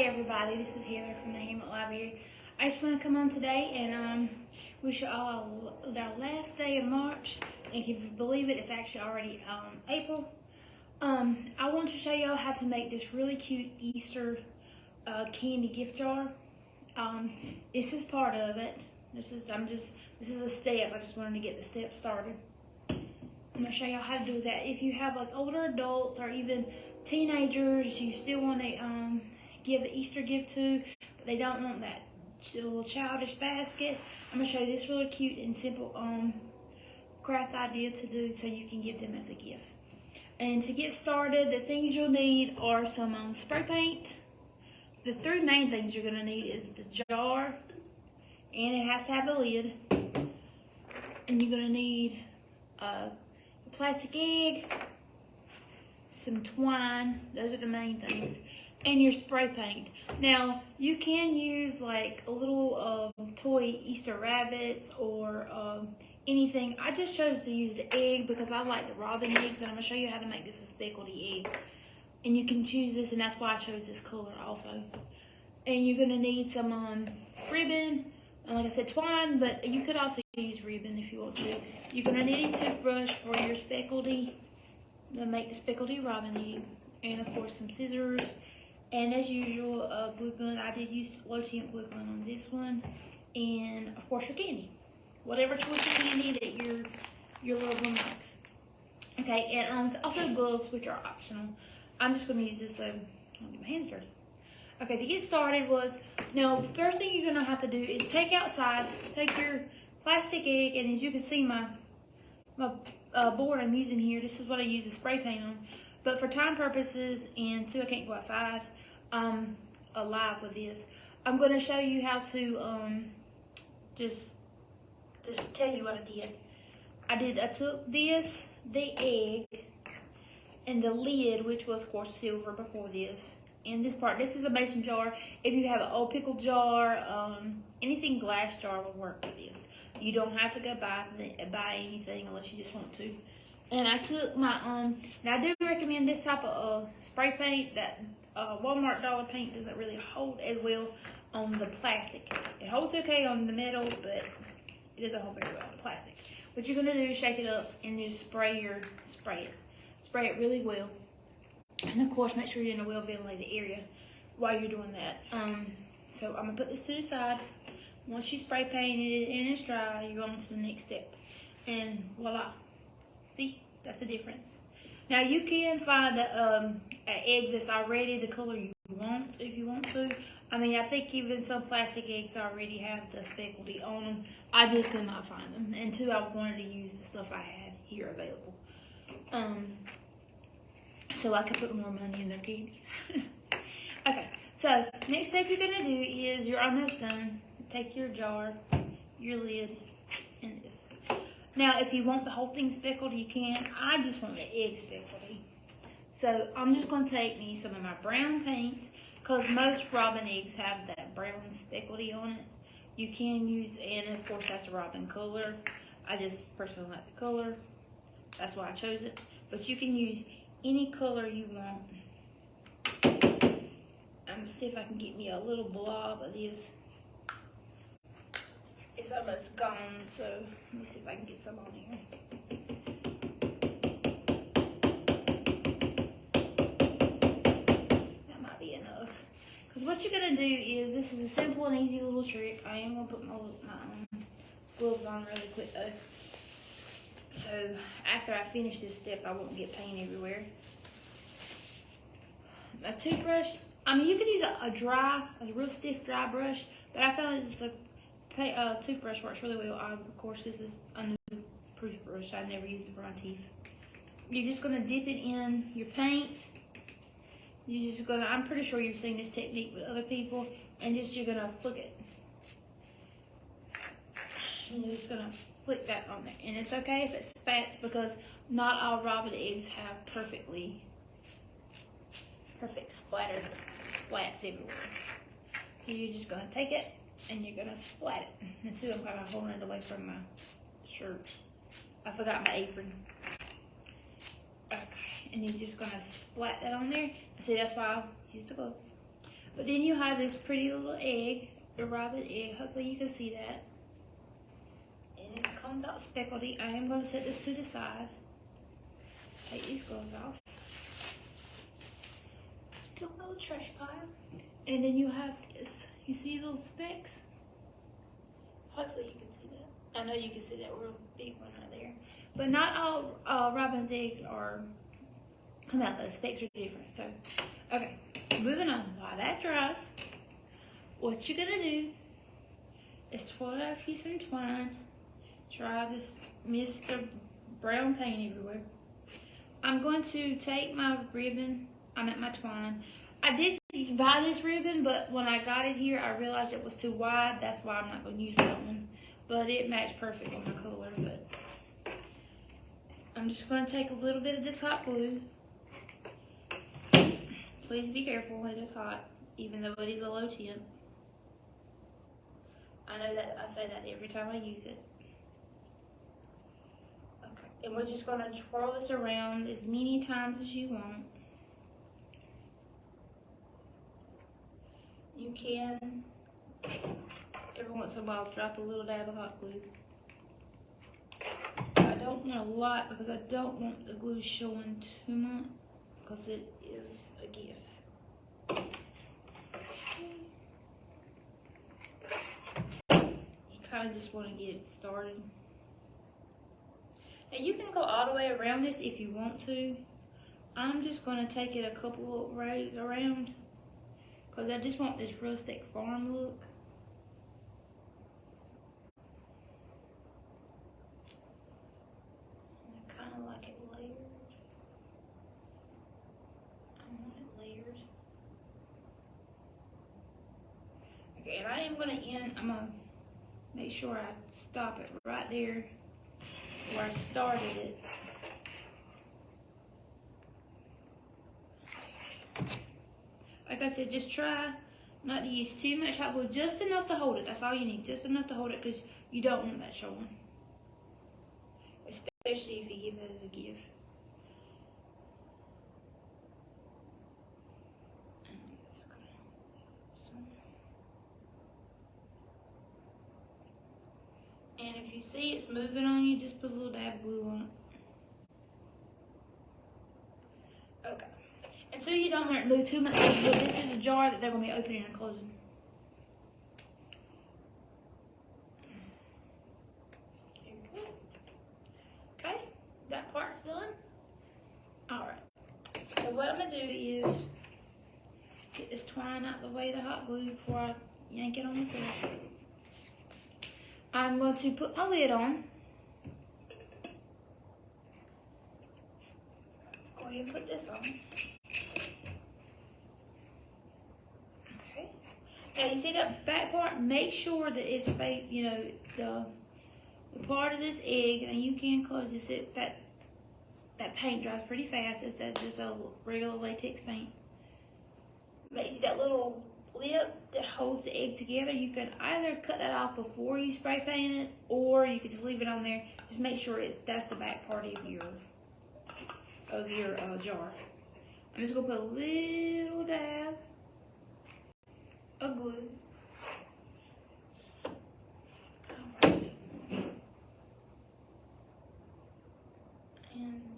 Hey everybody, this is Heather from the Hamlet Library. I just want to come on today and wish you all our last day of March. And if you believe it, it's actually already April. I want to show y'all how to make this really cute Easter candy gift jar. This is part of it. This is a step. I just wanted to get the step started. I'm gonna show y'all how to do that. If you have like older adults or even teenagers you still want to give an Easter gift to, but they don't want that little childish basket, I'm gonna show you this really cute and simple craft idea to do so you can give them as a gift. And to get started, the things you'll need are some spray paint. The three main things you're gonna need is the jar, and it has to have a lid. And you're gonna need a plastic egg, some twine, those are the main things, and your spray paint. Now, you can use like a little toy Easter rabbits or anything. I just chose to use the egg because I like the robin eggs, and I'm gonna show you how to make this a speckledy egg. And you can choose this, and that's why I chose this color also. And you're gonna need some ribbon, and like I said, twine, but you could also use ribbon if you want to. You're gonna need a toothbrush for your speckledy, to make the speckledy robin egg, and of course some scissors, and as usual, glue gun. I did use low temp glue gun on this one, and of course your candy, whatever choice of candy that your little one likes. Okay, and also gloves, which are optional. I'm just gonna use this so I don't get my hands dirty. Okay, to get started now the first thing you're gonna have to do is take your plastic egg, and as you can see my board I'm using here, this is what I use the spray paint on. But for time purposes and I can't go outside, I'm alive with this. I'm going to show you how to just tell you what I did. I took the egg, and the lid, which was of course silver before this. And this is a mason jar. If you have an old pickle jar, anything glass jar will work with this. You don't have to go buy anything unless you just want to. And I took my now I do recommend this type of spray paint. That Walmart dollar paint doesn't really hold as well on the plastic. It holds okay on the metal, but it doesn't hold very well on the plastic. What you're gonna do is shake it up and just spray it really well. And of course, make sure you're in a well ventilated area while you're doing that. So I'm gonna put this to the side. Once you spray painted it and it's dry, you're on to the next step. And voila. See, that's the difference. Now you can find an egg that's already the color you want if you want to. I mean, I think even some plastic eggs already have the speckledy on them. I just could not find them. And two, I wanted to use the stuff I had here available. So I could put more money in their candy. Okay, so next step you're gonna do is, you're almost done. Take your jar, your lid, and this. Now, if you want the whole thing speckled, you can. I just want the egg speckledy. So I'm just gonna take me some of my brown paint, because most robin eggs have that brown speckledy on it. You can use, and of course that's a robin color. I just personally like the color. That's why I chose it. But you can use any color you want. I'm gonna see if I can get me a little blob of this. It's almost gone, so let me see if I can get some on here. That might be enough. Because what you're gonna do is, this is a simple and easy little trick. I am gonna put my gloves on really quick though. So after I finish this step, I won't get paint everywhere. A toothbrush. I mean, you could use a real stiff dry brush, but I found it's a toothbrush works really well. Of course, this is a new toothbrush. I never used it for my teeth. You're just gonna dip it in your paint. I'm pretty sure you've seen this technique with other people, and you're gonna flick it. And you're just gonna flick that on there, and it's okay if it's fat, because not all robin eggs have perfect splattered splats everywhere. So you're just gonna take it and you're gonna splat it. And see, I'm kind of holding it away from my shirt. I forgot my apron. Okay, and you're just gonna splat that on there. See, that's why I use the gloves. But then you have this pretty little egg, the robin egg. Hopefully you can see that. And it comes out speckledy. I am going to set this to the side. Take these gloves off. To a little trash pile. And then you have this. You see those specks? Hopefully you can see that. I know you can see that real big one right there. But not all robin's eggs are come out. Those specks are different. So, okay, moving on. While that dries, what you're gonna do is twirl out you some twine. Try this Mr. Brown paint everywhere. I'm going to take my ribbon. my twine. I did buy this ribbon, but when I got it here, I realized it was too wide. That's why I'm not going to use that one. But it matched perfect with my color. But I'm just going to take a little bit of this hot glue. Please be careful. It is hot, even though it is a low temp. I know that I say that every time I use it. Okay, and we're just going to twirl this around as many times as you want. You can, every once in a while, drop a little dab of hot glue. I don't want a lot because I don't want the glue showing too much because it is a gift. You kind of just want to get it started. And you can go all the way around this if you want to. I'm just going to take it a couple of rows around. Because I just want this rustic farm look. I kind of like it layered. I want it layered. Okay, and I am going to I'm going to make sure I stop it right there where I started it. Like I said, just try not to use too much hot glue, just enough to hold it. That's all you need, just enough to hold it because you don't want that showing. Especially if you give it as a gift. And if you see it's moving on you, just put a little dab of glue on it. Okay. And so you don't want to do too much, but this is a jar that they're going to be opening and closing. There you go. Okay, that part's done. Alright. So what I'm going to do is get this twine out of the way of the hot glue before I yank it on myself. I'm going to put my lid on. Go ahead and put this on. Now you see that back part? Make sure that it's fake, you know, the part of this egg, and you can close this. That paint dries pretty fast. It's just a regular latex paint. Makes that little lip that holds the egg together. You can either cut that off before you spray paint it, or you can just leave it on there. Just make sure that's the back part of your jar. I'm just gonna put a little dab of glue. And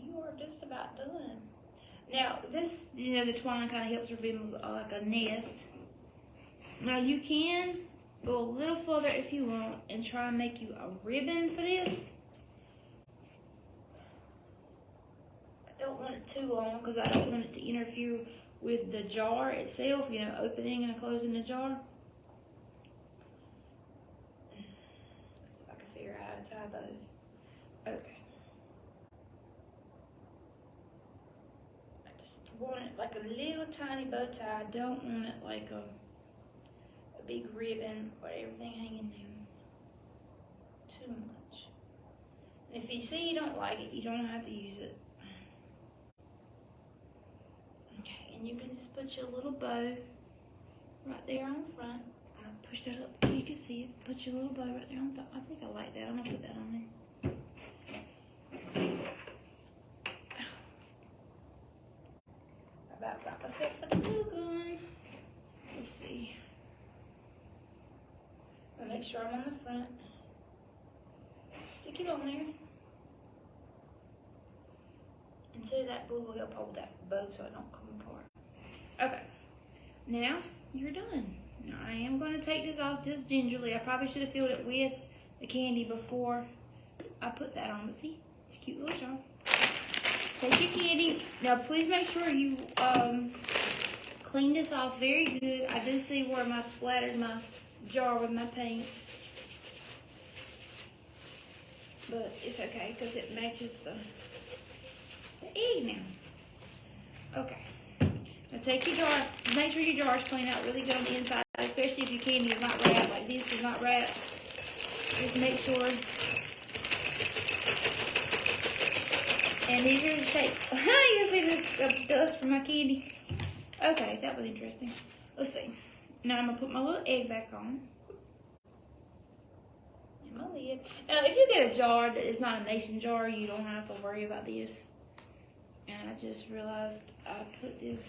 you are just about done. Now this, you know, the twine kind of helps her be like a nest. Now you can go a little further if you want and try and make you a ribbon for this. I don't want it too long because I don't want it to interfere with the jar itself, you know, opening and closing the jar. Let's see if I can figure out how to tie those. Okay. I just want it like a little tiny bow tie. I don't want it like a big ribbon with everything hanging down too much. And if you see you don't like it, you don't have to use it. And you can just put your little bow right there on the front. I'll push that up so you can see it. Put your little bow right there on top. I think I like that. I'm going to put that on there. About got myself with the glue gun. make sure I'm on the front. Stick it on there. And so that glue will help hold that bow so it don't come apart. Okay, now you're done. Now I am going to take this off just gingerly. I probably should have filled it with the candy before I put that on. But see, it's a cute little jar. Take your candy. Now please make sure you clean this off very good. I do see where I splattered my jar with my paint. But it's okay because it matches the egg now. Okay. Now take your jar. Make sure your jar is cleaned out really good on the inside, especially if your candy is not wrapped. Like this is not wrapped. Just make sure. And these are the shape. You see the dust from my candy. Okay, that was interesting. Let's see. Now I'm gonna put my little egg back on. And my lid. Now, if you get a jar that is not a mason jar, you don't have to worry about this. And I just realized I put this.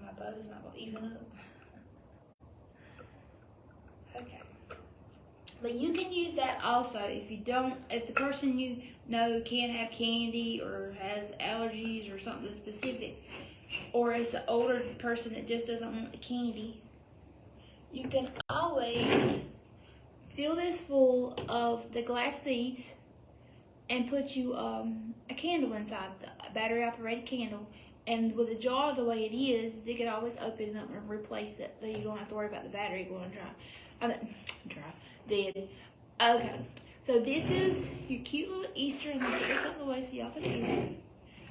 My bow is not gonna even up. Okay. But you can use that also if you don't, if the person you know can't have candy or has allergies or something specific, or it's an older person that just doesn't want the candy. You can always fill this full of the glass beads and put you a candle inside, a battery operated candle. And with a jar the way it is, they could always open it up and replace it. So you don't have to worry about the battery going dry. Dead. Okay. So this is your cute little Easter. I'm going to put this up the way so y'all can see this.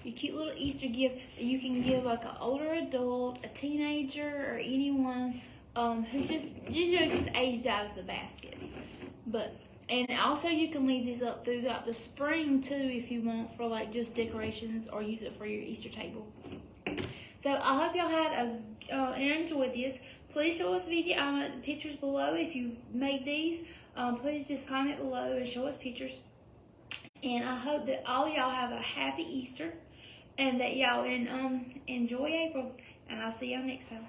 Your cute little Easter gift that you can give like an older adult, a teenager, or anyone who just aged out of the baskets. And also you can leave these up throughout the spring too if you want for like just decorations or use it for your Easter table. So I hope y'all had and enjoyed this. Please show us pictures below if you made these. Please just comment below and show us pictures. And I hope that all y'all have a happy Easter and that y'all enjoy April. And I'll see y'all next time.